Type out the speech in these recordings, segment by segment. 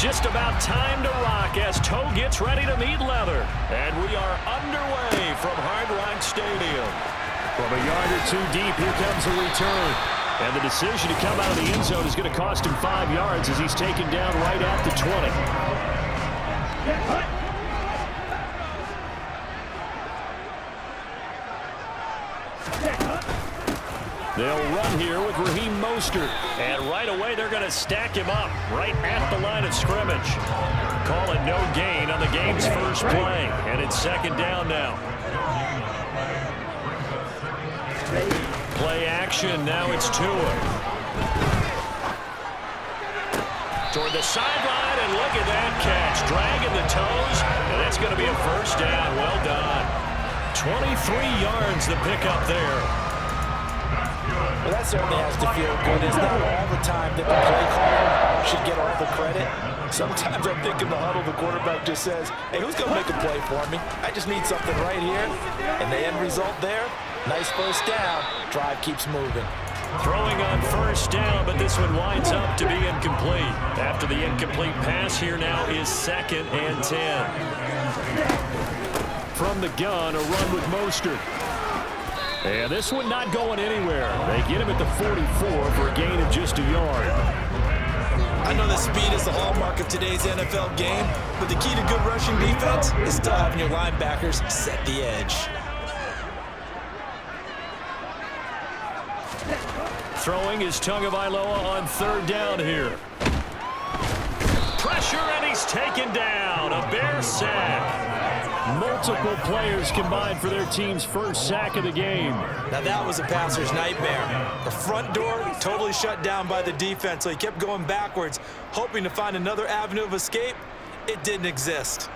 just about time to rock as Toe gets ready to meet leather. And we are underway from Hard Rock Stadium. From a yard or two deep, here comes a return. And the decision to come out of the end zone is going to cost him 5 yards as he's taken down right at the 20. They'll run here with Raheem Mostert. And right away, they're going to stack him up right at the line of scrimmage. Call it no gain on the game's first play. And it's second down now. Play action. Now it's Tua. Toward the sideline, and look at that catch. Dragging the toes, and that's going to be a first down. Well done. 23 yards the pickup there. Well, that certainly has to feel good. It's not all the time that the play caller should get all the credit. Sometimes I think in the huddle, the quarterback just says, hey, who's going to make a play for me? I just need something right here. And the end result there, nice first down. Drive keeps moving. Throwing on first down, but this one winds up to be incomplete. After the incomplete pass, here now is 2nd and 10. From the gun, a run with Mostert. And this one not going anywhere. They get him at the 44 for a gain of just a yard. I know that speed is the hallmark of today's NFL game, but the key to good rushing defense is still having your linebackers set the edge. Throwing is Tagovailoa on 3rd down here. Pressure, and he's taken down. A Bear sack. Multiple players combined for their team's first sack of the game. Now that was a passer's nightmare. The front door totally shut down by the defense, so he kept going backwards, hoping to find another avenue of escape. It didn't exist.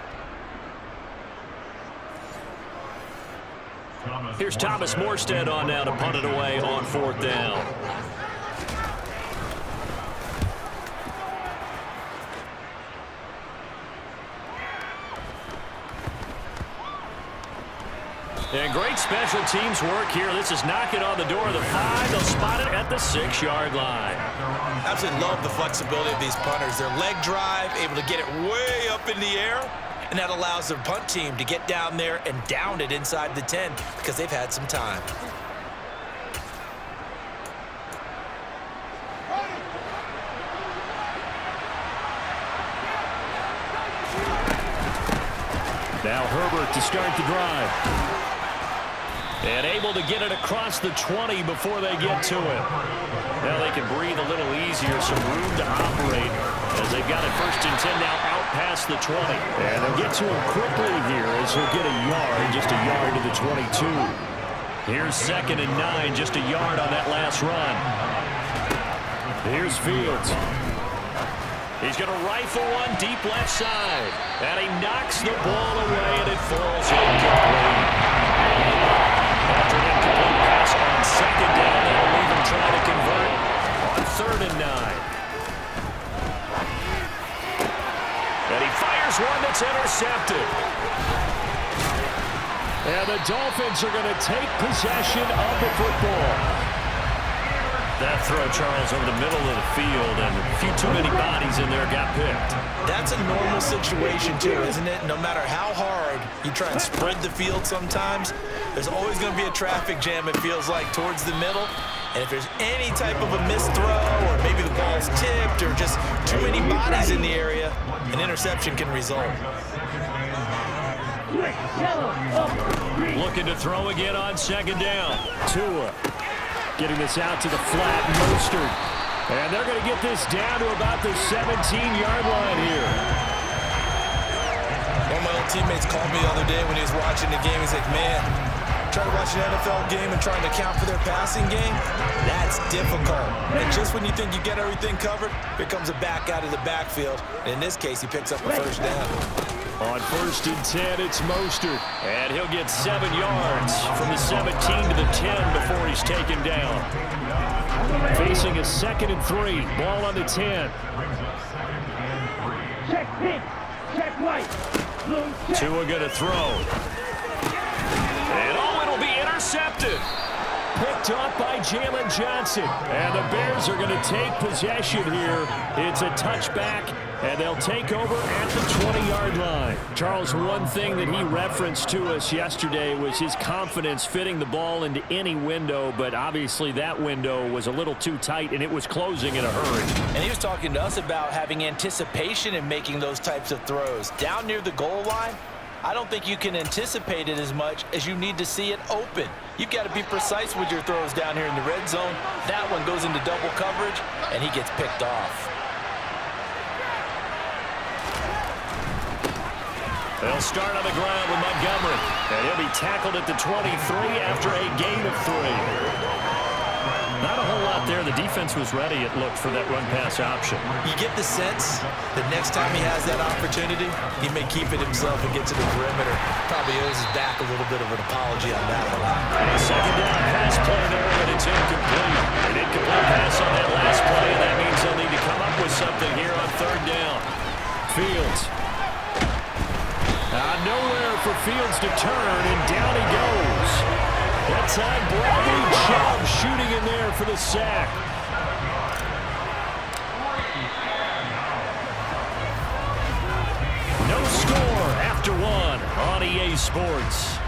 Here's Thomas Morstead on now to punt it away on 4th down. And great special teams work here. This is knocking on the door of the 5. They'll spot it at the 6-yard line. Absolutely love the flexibility of these punters. Their leg drive, able to get it way up in the air, and that allows their punt team to get down there and down it inside the 10 because they've had some time. Now Herbert to start the drive. And able to get it across the 20 before they get to it. Now they can breathe a little easier, some room to operate as they've got it 1st and 10 now out past the 20. And they'll get to him quickly here as he'll get a yard, just a yard to the 22. Here's 2nd and 9, just a yard on that last run. Here's Fields. He's going to rifle one deep left side. And he knocks the ball away, and it falls incomplete. After an incomplete pass on 2nd down, that'll leave him trying to convert on 3rd and 9. And he fires one that's intercepted. And the Dolphins are going to take possession of the football. That throw, Charles, over the middle of the field, and a few too many bodies in there got picked. That's a normal situation, too, isn't it? No matter how hard you try and spread the field sometimes, there's always going to be a traffic jam, it feels like, towards the middle. And if there's any type of a missed throw, or maybe the ball's tipped, or just too many bodies in the area, an interception can result. Looking to throw again on 2nd down. Tua. Getting this out to the flat, Mostert. And they're going to get this down to about the 17-yard line here. One of my old teammates called me the other day when he was watching the game. He's like, man, trying to watch an NFL game and trying to account for their passing game, that's difficult. And just when you think you get everything covered, here comes a back out of the backfield. And in this case, he picks up a first down. On 1st and 10, it's Mostert. And he'll get 7 yards from the 17 to the 10 before he's taken down. Facing a 2nd and 3. Ball on the 10. Check pink. Check white. Blue check. Tua going to throw. And it'll be intercepted. picked off by Jalen Johnson. And the Bears are going to take possession here. It's a touchback, and they'll take over at the 20-yard line. Charles, one thing that he referenced to us yesterday was his confidence fitting the ball into any window, but obviously that window was a little too tight, and it was closing in a hurry. And he was talking to us about having anticipation in making those types of throws. Down near the goal line, I don't think you can anticipate it as much as you need to see it open. You've got to be precise with your throws down here in the red zone. That one goes into double coverage, and he gets picked off. They'll start on the ground with Montgomery, and he'll be tackled at the 23 after a gain of 3. Not a whole lot there. The defense was ready, it looked, for that run-pass option. You get the sense that next time he has that opportunity, he may keep it himself and get to the perimeter. Probably owes his back a little bit of an apology on that one. And a second down pass play there, but it's incomplete. An incomplete pass on that last play, and that means they'll need to come up with something here on third down. Fields. Nowhere for Fields to turn, and down he goes. That time, Bradley Chubb shooting in there for the sack. No score after one on EA Sports.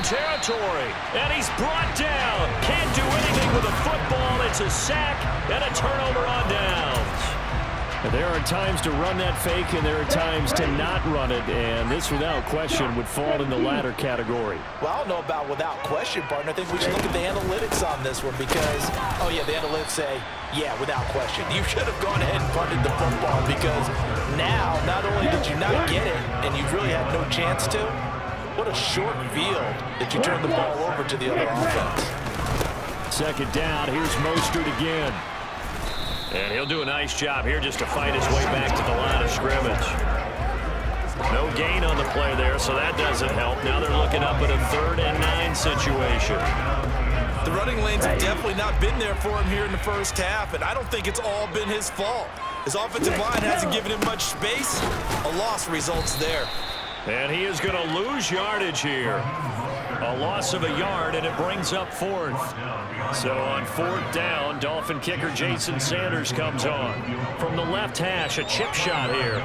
Territory, and he's brought down. Can't do anything with a football. It's a sack and a turnover on downs. There are times to run that fake, and there are times to not run it, and this, without question, would fall in the latter category. Well, I don't know about without question, partner. I think we should look at the analytics on this one because, oh, yeah, the analytics say, yeah, without question. You should have gone ahead and punted the football because now, not only did you not get it, and you really had no chance to, what a short field that you turn the ball over to the other offense. Second down, here's Mostert again. And he'll do a nice job here just to fight his way back to the line of scrimmage. No gain on the play there, so that doesn't help. Now they're looking up at a 3rd and 9 situation. The running lanes have definitely not been there for him here in the first half, and I don't think it's all been his fault. His offensive line hasn't given him much space. A loss results there. And he is going to lose yardage here. A loss of a yard, and it brings up 4th. So on 4th down, Dolphin kicker Jason Sanders comes on. From the left hash, a chip shot here.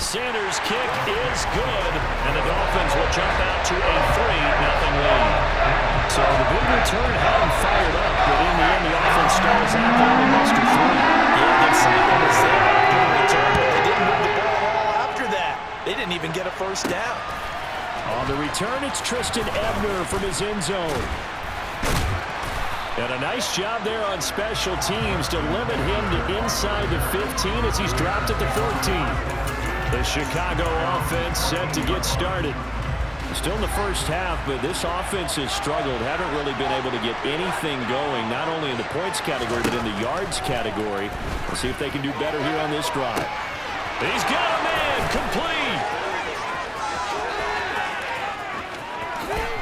Sanders' kick is good, and the Dolphins will jump out to a 3-0 lead. So the big return had him fired up, but in the end, the offense stalls out there and lost to 3. Yeah, the excitement was there after the return, but they didn't move the ball at all after that. They didn't even get a first down. On the return, it's Tristan Ebner from his end zone. And a nice job there on special teams to limit him to inside the 15 as he's dropped at the 14. The Chicago offense set to get started. Still in the first half, but this offense has struggled. Haven't really been able to get anything going, not only in the points category, but in the yards category. We'll see if they can do better here on this drive. He's got a man, complete.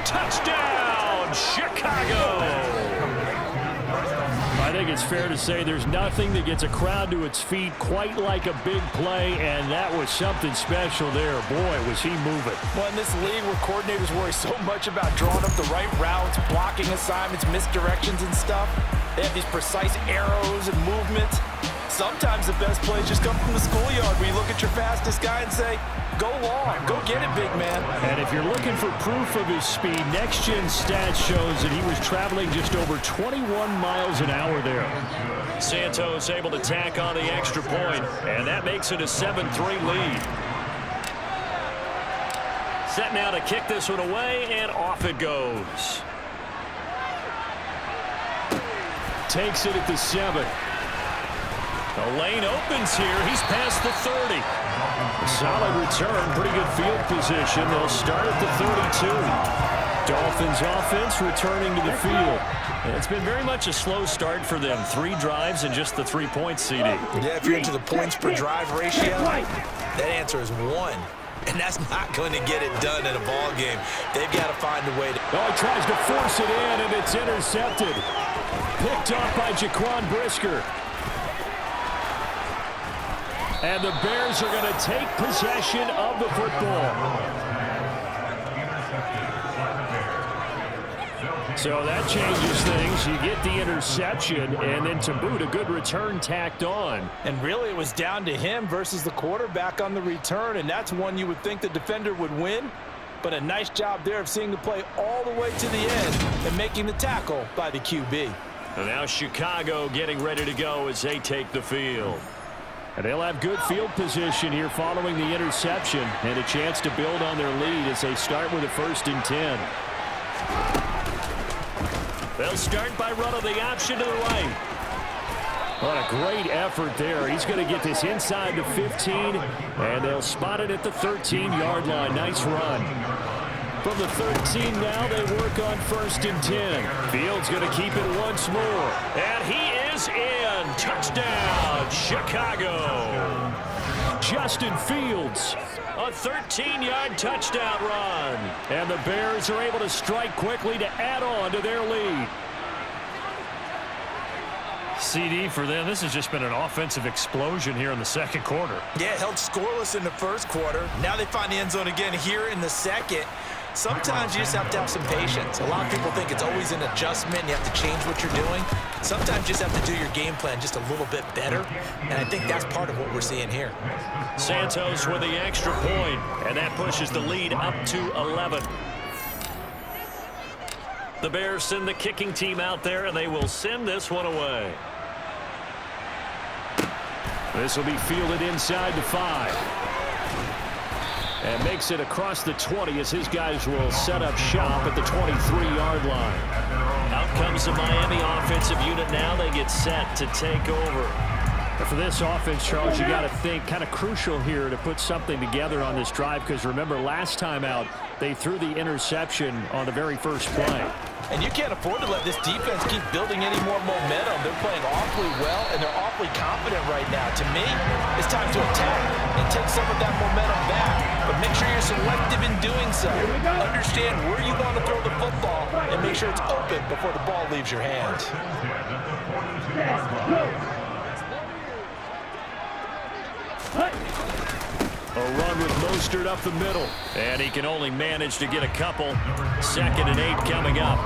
Touchdown, Chicago. I think it's fair to say there's nothing that gets a crowd to its feet quite like a big play, and that was something special there. Boy, was he moving. Well, in this league where coordinators worry so much about drawing up the right routes, blocking assignments, misdirections and stuff, they have these precise arrows and movements. Sometimes the best plays just come from the schoolyard where you look at your fastest guy and say, go long, go get it, big man. And if you're looking for proof of his speed, Next Gen Stats shows that he was traveling just over 21 miles an hour there. Santos able to tack on the extra point, and that makes it a 7-3 lead. Set now to kick this one away, and off it goes. Takes it at the 7. The lane opens here. He's past the 30. A solid return, pretty good field position. They'll start at the 32. Dolphins offense returning to the field. And it's been very much a slow start for them. 3 drives and just the 3 points, CD. Yeah, if you're into the points per drive ratio, that answer is 1. And that's not going to get it done in a ball game. They've got to find a way to... Oh, he tries to force it in, and it's intercepted. Picked off by Jaquan Brisker. And the Bears are going to take possession of the football. So that changes things. You get the interception, and then to boot, a good return tacked on. And really, it was down to him versus the quarterback on the return, and that's one you would think the defender would win. But a nice job there of seeing the play all the way to the end and making the tackle by the QB. And now Chicago getting ready to go as they take the field. And they'll have good field position here following the interception and a chance to build on their lead as they start with a 1st and 10. They'll start by running the option to the right. What a great effort there. He's going to get this inside the 15, and they'll spot it at the 13-yard line. Nice run. From the 13 now, they work on 1st and 10. Fields going to keep it once more. And he is in. Touchdown, Chicago. Justin Fields. A 13-yard touchdown run. And the Bears are able to strike quickly to add on to their lead. CD for them, this has just been an offensive explosion here in the second quarter. Yeah, held scoreless in the first quarter. Now they find the end zone again here in the second. Sometimes you just have to have some patience. A lot of people think it's always an adjustment. You have to change what you're doing. Sometimes you just have to do your game plan just a little bit better. And I think that's part of what we're seeing here. Santos with the extra point, and that pushes the lead up to 11. The Bears send the kicking team out there, and they will send this one away. This will be fielded inside the 5. And makes it across the 20 as his guys will set up shop at the 23-yard line. Out comes the Miami offensive unit now. They get set to take over. But for this offense, Charles, you got to think kind of crucial here to put something together on this drive, because remember last time out they threw the interception on the very first play. And you can't afford to let this defense keep building any more momentum. They're playing awfully well, and they're awfully confident right now. To me, it's time to attack and take some of that momentum back. But make sure you're selective in doing so. Understand where you want to throw the football and make sure it's open before the ball leaves your hands. A run with Mostert up the middle. And he can only manage to get a couple. 2nd and 8 coming up.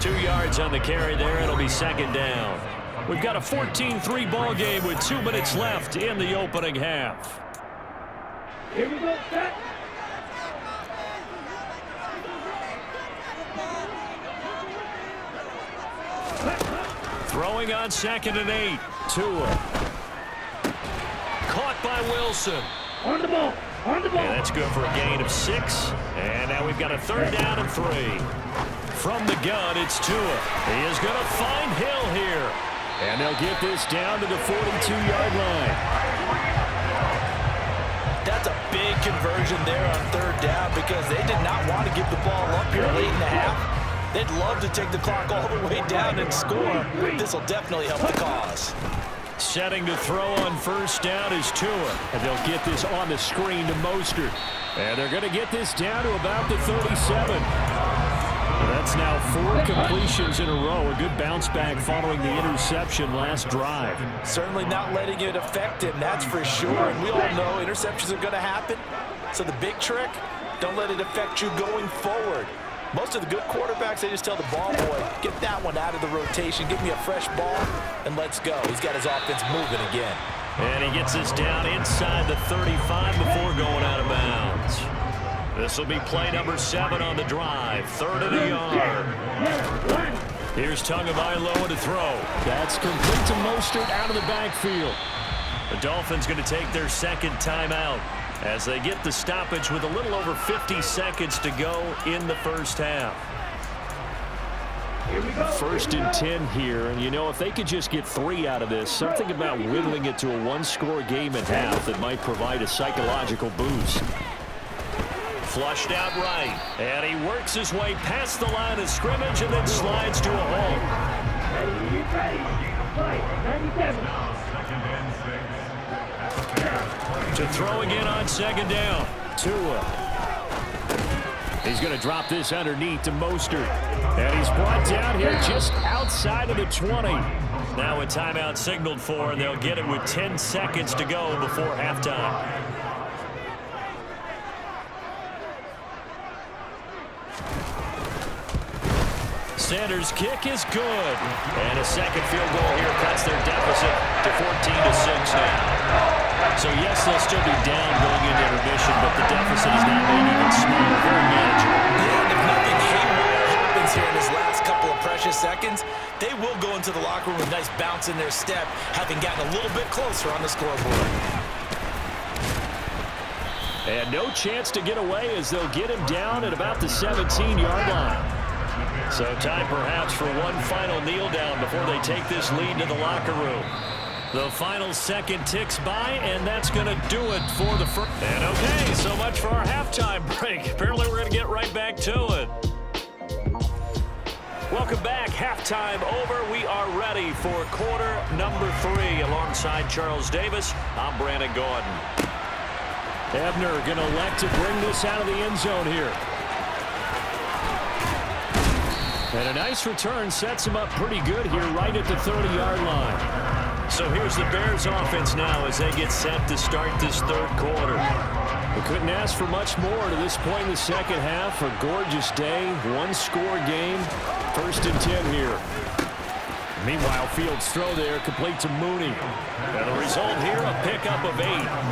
2 yards on the carry there. It'll be 2nd down. We've got a 14-3 ball game with 2 minutes left in the opening half. Here we go, set. Throwing on 2nd and 8. Tua. Caught by Wilson. On the ball. On the ball. And that's good for a gain of 6. And now we've got a 3rd down and 3. From the gun, it's Tua. He is going to find Hill here. And they'll get this down to the 42-yard line. That's a big conversion there on 3rd down because they did not want to give the ball up here late in the half. They'd love to take the clock all the way down and score. This will definitely help the cause. Setting to throw on 1st down is Tua. And they'll get this on the screen to Mostert. And they're going to get this down to about the 37. That's now 4 completions in a row. A good bounce back following the interception last drive. Certainly not letting it affect him, that's for sure. And we all know interceptions are going to happen. So the big trick, don't let it affect you going forward. Most of the good quarterbacks, they just tell the ball boy, get that one out of the rotation, give me a fresh ball, and let's go. He's got his offense moving again. And he gets this down inside the 35 before going out of bounds. This will be play number 7 on the drive. 3rd and a yard. Here's Tagovailoa to throw. That's complete to Mostert out of the backfield. The Dolphins going to take their 2nd timeout as they get the stoppage with a little over 50 seconds to go in the first half. 1st and 10 here, and you know, if they could just get 3 out of this, something about whittling it to a 1-score game at half that might provide a psychological boost. Flushed out right, and he works his way past the line of scrimmage and then slides to a halt. To throw again on second down. Tua. He's going to drop this underneath to Mostert. And he's brought down here just outside of the 20. Now a timeout signaled for, and they'll get it with 10 seconds to go before halftime. Sanders' kick is good. And a second field goal here cuts their deficit to 14-6 now. So, yes, they'll still be down going into intermission, but the deficit is now made even smaller, very manageable. Yeah, and if nothing haywire happens here in his last couple of precious seconds, they will go into the locker room with a nice bounce in their step, having gotten a little bit closer on the scoreboard. And no chance to get away as they'll get him down at about the 17-yard line. So time perhaps for one final kneel down before they take this lead to the locker room. The final second ticks by, and that's going to do it for the first. And okay, so much for our halftime break. Apparently we're going to get right back to it. Welcome back. Halftime over. We are ready for quarter number 3. Alongside Charles Davis, I'm Brandon Gordon. Ebner going to elect to bring this out of the end zone here. And a nice return sets him up pretty good here right at the 30-yard line. So here's the Bears offense now as they get set to start this third quarter. We couldn't ask for much more to this point in the second half. A gorgeous day, one-score game, 1st and 10 here. Meanwhile, Fields' throw there complete to Mooney. And the result here, a pickup of 8.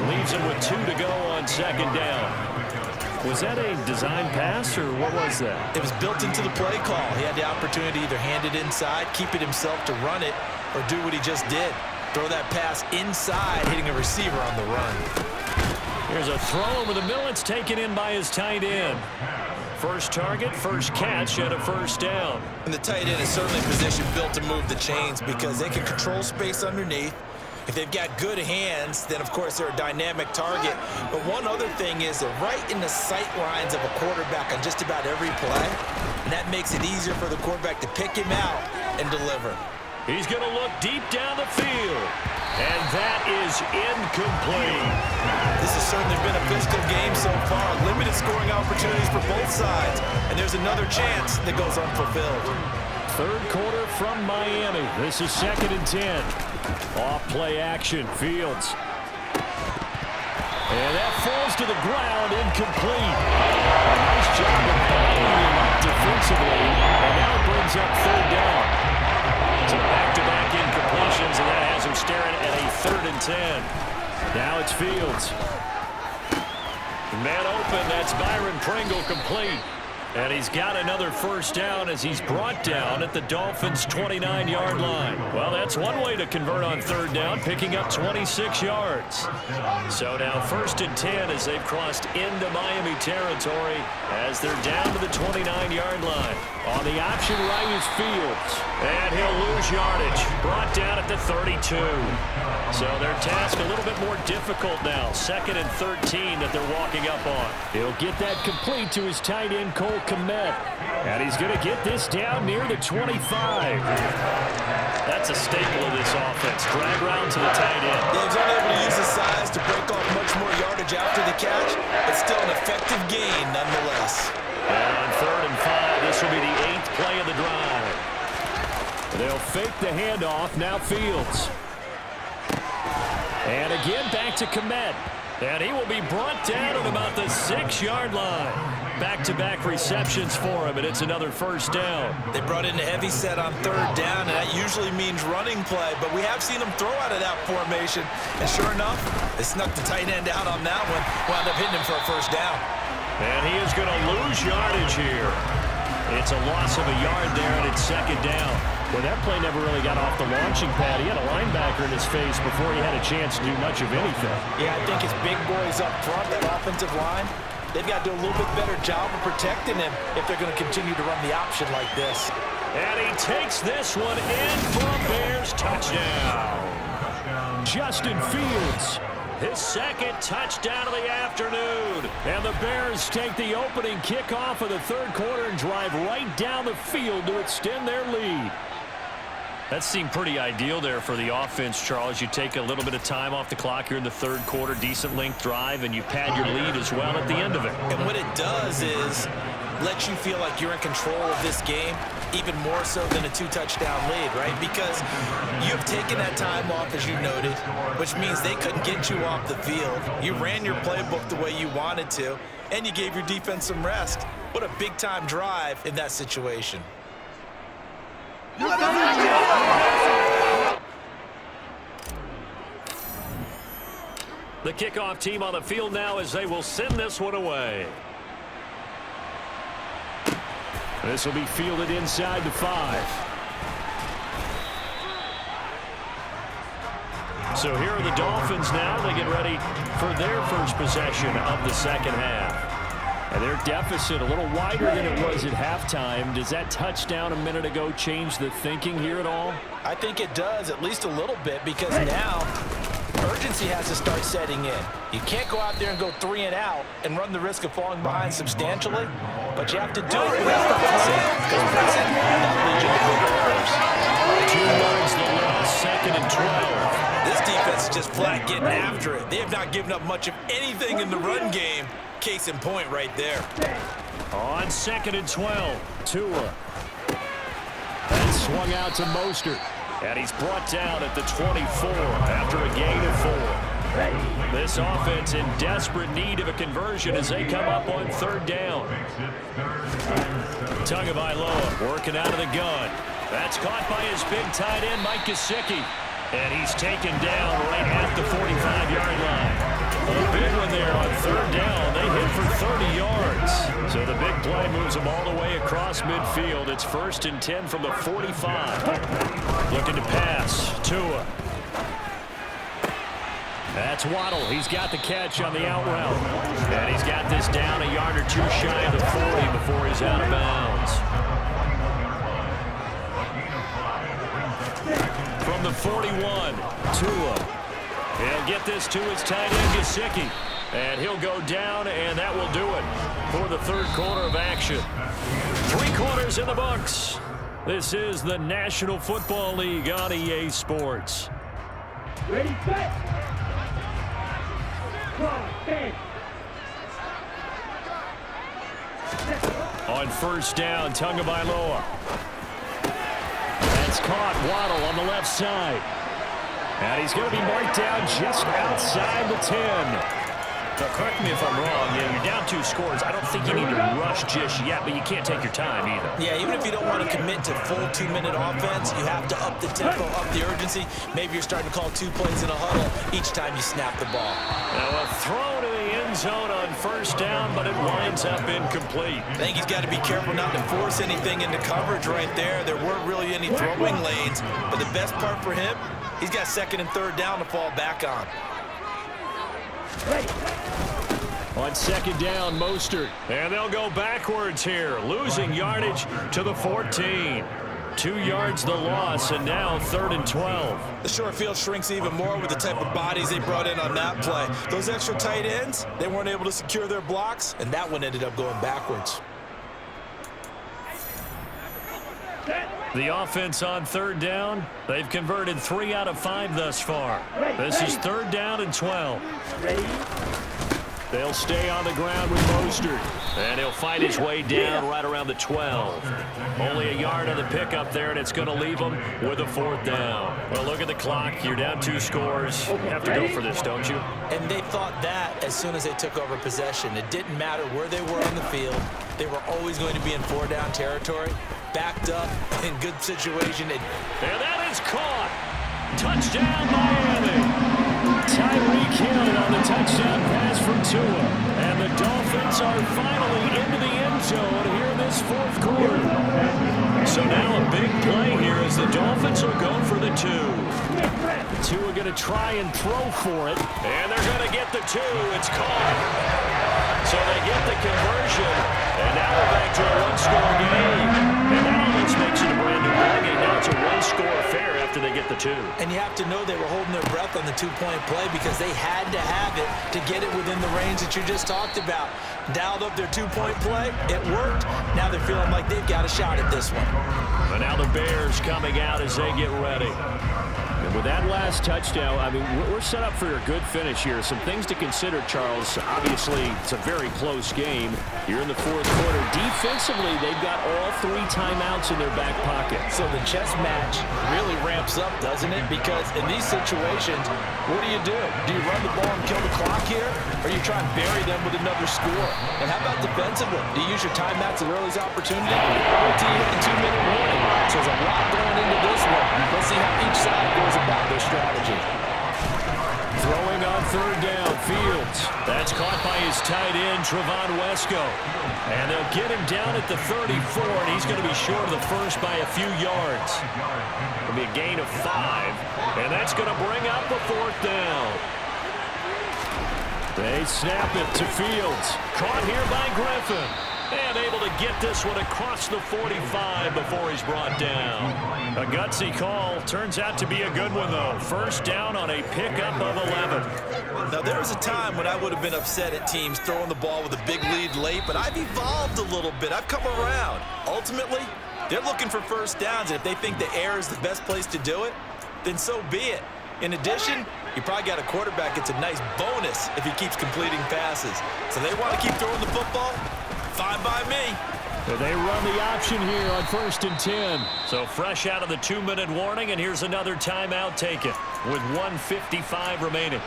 Leaves him with 2 to go on second down. Was that a design pass, or what was that? It was built into the play call. He had the opportunity to either hand it inside, keep it himself to run it, or do what he just did. Throw that pass inside, hitting a receiver on the run. Here's a throw over the middle. It's taken in by his tight end. First target, first catch, and a first down. And the tight end is certainly a position built to move the chains because they can control space underneath. If they've got good hands, then, of course, they're a dynamic target. But one other thing is they're right in the sight lines of a quarterback on just about every play. And that makes it easier for the quarterback to pick him out and deliver. He's going to look deep down the field. And that is incomplete. This has certainly been a physical game so far. Limited scoring opportunities for both sides. And there's another chance that goes unfulfilled. Third quarter from Miami. This is 2nd and 10. Off play action, Fields. And that falls to the ground, incomplete. A nice job of battling him up defensively. And now it brings up 3rd down. So back-to-back incompletions, and that has him staring at a 3rd and 10. Now it's Fields. Man open, that's Byron Pringle complete. And he's got another first down as he's brought down at the Dolphins' 29-yard line. Well, that's one way to convert on 3rd down, picking up 26 yards. So now 1st and 10 as they've crossed into Miami territory as they're down to the 29-yard line. On the option right is Fields. And he'll lose yardage. Brought down at the 32. So their task a little bit more difficult now. 2nd and 13 that they're walking up on. He'll get that complete to his tight end, Cole Kmet. And he's going to get this down near the 25. That's a staple of this offense. Drag round to the tight end. Yeah, he's only able to use his size to break off much more yardage after the catch, but still an effective gain nonetheless. And on 3rd and 5, this will be the 8th play of the drive. They'll fake the handoff. Now Fields. And again back to Kmet. And he will be brought down at about the 6-yard line. Back-to-back receptions for him, and it's another first down. They brought in a heavy set on 3rd down, and that usually means running play, but we have seen them throw out of that formation. And sure enough, they snuck the tight end out on that one, wound up hitting him for a first down. And he is going to lose yardage here. It's a loss of a yard there, and it's 2nd down. Well, that play never really got off the launching pad. He had a linebacker in his face before he had a chance to do much of anything. Yeah, I think his big boys up front, that offensive line, they've got to do a little bit better job of protecting him if they're going to continue to run the option like this. And he takes this one in for a Bears touchdown. Justin Fields, his 2nd touchdown of the afternoon. And the Bears take the opening kickoff of the 3rd quarter and drive right down the field to extend their lead. That seemed pretty ideal there for the offense, Charles. You take a little bit of time off the clock here in the third quarter, decent length drive, and you pad your lead as well at the end of it. And what it does is let you feel like you're in control of this game, even more so than a 2-touchdown lead, right? Because you've taken that time off, as you noted, which means they couldn't get you off the field. You ran your playbook the way you wanted to, and you gave your defense some rest. What a big-time drive in that situation. The kickoff team on the field now as they will send this one away. This will be fielded inside the 5. So here are the Dolphins now. They get ready for their first possession of the second half. And their deficit a little wider than it was at halftime. Does that touchdown a minute ago change the thinking here at all? I think it does, at least a little bit, because now urgency has to start setting in. You can't go out there and go 3 and out and run the risk of falling behind substantially, but you have to do it without pressing, because pressing will lead you to bigger errors. 2 yards the loss, 2nd and 12. This defense is just flat getting after it. They have not given up much of anything in the run game. Case in point right there. On 2nd and 12, Tua. And swung out to Mostert. And he's brought down at the 24 after a gain of 4. This offense in desperate need of a conversion as they come up on 3rd down. Tagovailoa working out of the gun. That's caught by his big tight end, Mike Gesicki. And he's taken down right at the 45-yard line. A big one there on 3rd down. They hit for 30 yards. So the big play moves them all the way across midfield. It's 1st and 10 from the 45. Looking to pass. Tua. That's Waddle. He's got the catch on the out route. And he's got this down a yard or 2 shy of the 40 before he's out of bounds. From the 41, Tua. He'll get this to his tight end, Gesicki. And he'll go down, and that will do it for the 3rd quarter of action. 3 quarters in the books. This is the National Football League on EA Sports. Ready, set. Stand. On 1st down, Tagovailoa. That's caught. Waddle on the left side. And he's going to be marked down just outside the 10. Now, correct me if I'm wrong. You're down 2 scores. I don't think you need to rush just yet, but you can't take your time either. Yeah, even if you don't want to commit to full 2-minute offense, you have to up the tempo, up the urgency. Maybe you're starting to call 2 plays in a huddle each time you snap the ball. Now, a throw to the end zone on 1st down, but it winds up incomplete. I think he's got to be careful not to force anything into coverage right there. There weren't really any throwing lanes, but the best part for him, he's got 2nd and 3rd down to fall back on. On 2nd down, Mostert. And they'll go backwards here, losing yardage to the 14. 2 yards the loss, and now 3rd and 12. The short field shrinks even more with the type of bodies they brought in on that play. Those extra tight ends, they weren't able to secure their blocks, and that one ended up going backwards. The offense on 3rd down, they've converted 3 out of 5 thus far. This is 3rd down and 12. They'll stay on the ground with Mostert. And he'll fight his way down right around the 12. Only a yard on the pickup there, and it's going to leave him with a 4th down. Well, look at the clock. You're down 2 scores. You have to go for this, don't you? And they thought that as soon as they took over possession. It didn't matter where they were on the field. They were always going to be in 4-down territory, backed up, in good situation. And that is caught. Touchdown, Miami. Tyreek Hill on the touchdown pass from Tua. And the Dolphins are finally into the end zone here in this 4th quarter. So now a big play here as the Dolphins will go for the 2. Tua going to try and throw for it. And they're going to get the 2. It's caught. So they get the conversion. And now we're back to a 1-score game. And that almost makes it a brand new ball game. Now it's a 1-score affair after they get the 2. And you have to know they were holding their breath on the two-point play because they had to have it to get it within the range that you just talked about. Dialed up their two-point play. It worked. Now they're feeling like they've got a shot at this one. And now the Bears coming out as they get ready. And with that last touchdown, I mean, we're set up for a good finish here. Some things to consider, Charles. Obviously, it's a very close game. You're in the fourth quarter. Defensively, they've got all 3 timeouts in their back pocket. So the chess match really ramps up, doesn't it? Because in these situations, what do? Do you run the ball and kill the clock here? Or you try and bury them with another score? And how about defensively? Do you use your timeouts at early opportunity? Or do you hit the 2-minute warning? So there's a lot going into this one. Let's see how each side goes about their strategy. Throwing on third down, Fields. That's caught by his tight end, Trevon Wesco. And they'll get him down at the 34, and he's going to be short of the first by a few yards. It'll be a gain of 5, and that's going to bring up the 4th down. They snap it to Fields. Caught here by Griffin. And able to get this one across the 45 before he's brought down. A gutsy call. Turns out to be a good one, though. First down on a pickup of 11. Now, there was a time when I would have been upset at teams throwing the ball with a big lead late, but I've evolved a little bit. I've come around. Ultimately, they're looking for first downs, and if they think the air is the best place to do it, then so be it. In addition, you probably got a quarterback that's a nice bonus if he keeps completing passes. So they want to keep throwing the football. Fine by me. They run the option here on 1st and 10. So fresh out of the 2-minute warning, and here's another timeout taken with 1:55 remaining.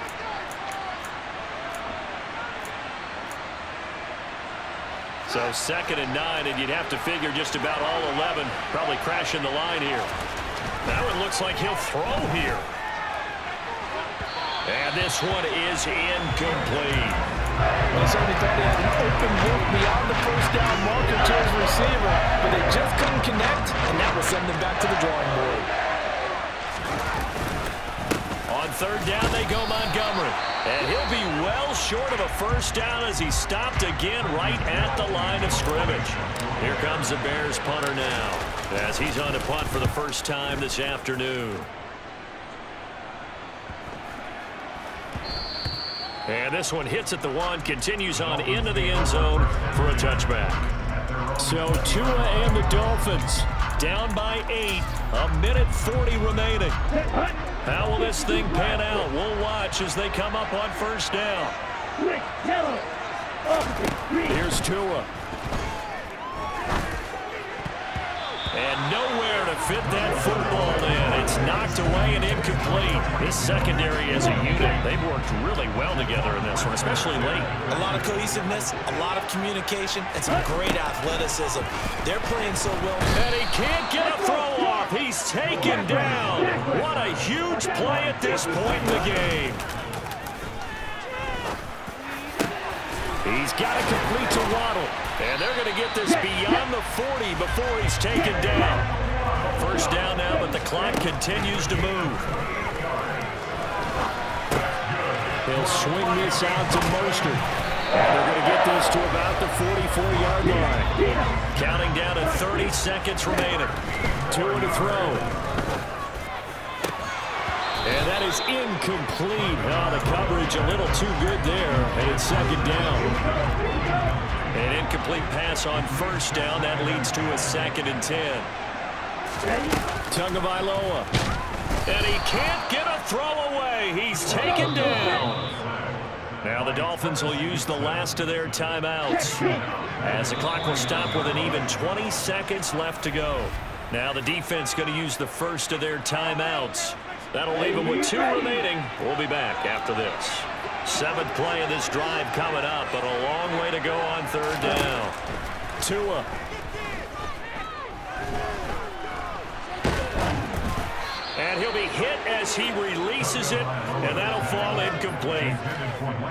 So 2nd and 9, and you'd have to figure just about all 11 probably crashing the line here. Now it looks like he'll throw here. And this one is incomplete. Well, certainly thought he had an open look beyond the first down marker to his receiver, but they just couldn't connect, and that will send them back to the drawing board. On 3rd down, they go Montgomery. And he'll be well short of a first down as he stopped again right at the line of scrimmage. Here comes the Bears punter now as he's on to punt for the first time this afternoon. And this one hits at the 1, continues on into the end zone for a touchback. So Tua and the Dolphins down by 8, 1:40 remaining. How will this thing pan out? We'll watch as they come up on first down. Here's Tua. And nowhere to fit that football in. It's knocked away and incomplete. This secondary as a unit, they've worked really well together in this one, especially late. A lot of cohesiveness, a lot of communication, and some great athleticism. They're playing so well. And he can't get a throw off. He's taken down. What a huge play at this point in the game. He's got to complete to Waddle. And they're going to get this beyond the 40 before he's taken down. First down now, but the clock continues to move. He'll swing this out to Mostert. And they're going to get this to about the 44-yard line. Counting down to 30 seconds remaining. Tua to throw. And that is incomplete. Oh, the coverage a little too good there. And it's 2nd down. An incomplete pass on first down. That leads to a 2nd and 10. Tagovailoa. And he can't get a throw away. He's taken down. Now the Dolphins will use the last of their timeouts as the clock will stop with an even 20 seconds left to go. Now the defense going to use the first of their timeouts. That'll leave them with 2 remaining. We'll be back after this. 7th play of this drive coming up, but a long way to go on 3rd down. Tua. And he'll be hit as he releases it, and that'll fall incomplete.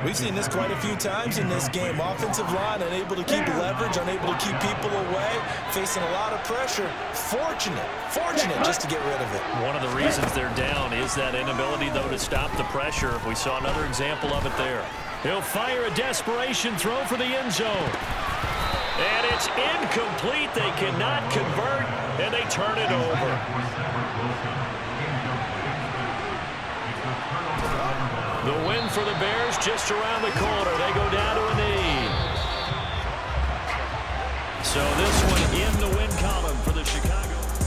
We've seen this quite a few times in this game. Offensive line unable to keep leverage, unable to keep people away, facing a lot of pressure. Fortunate just to get rid of it. One of the reasons they're down is that inability, though, to stop the pressure. We saw another example of it there. He'll fire a desperation throw for the end zone. And it's incomplete. They cannot convert, and they turn it over. The win for the Bears just around the corner. They go down to a knee. So this one in the win column for the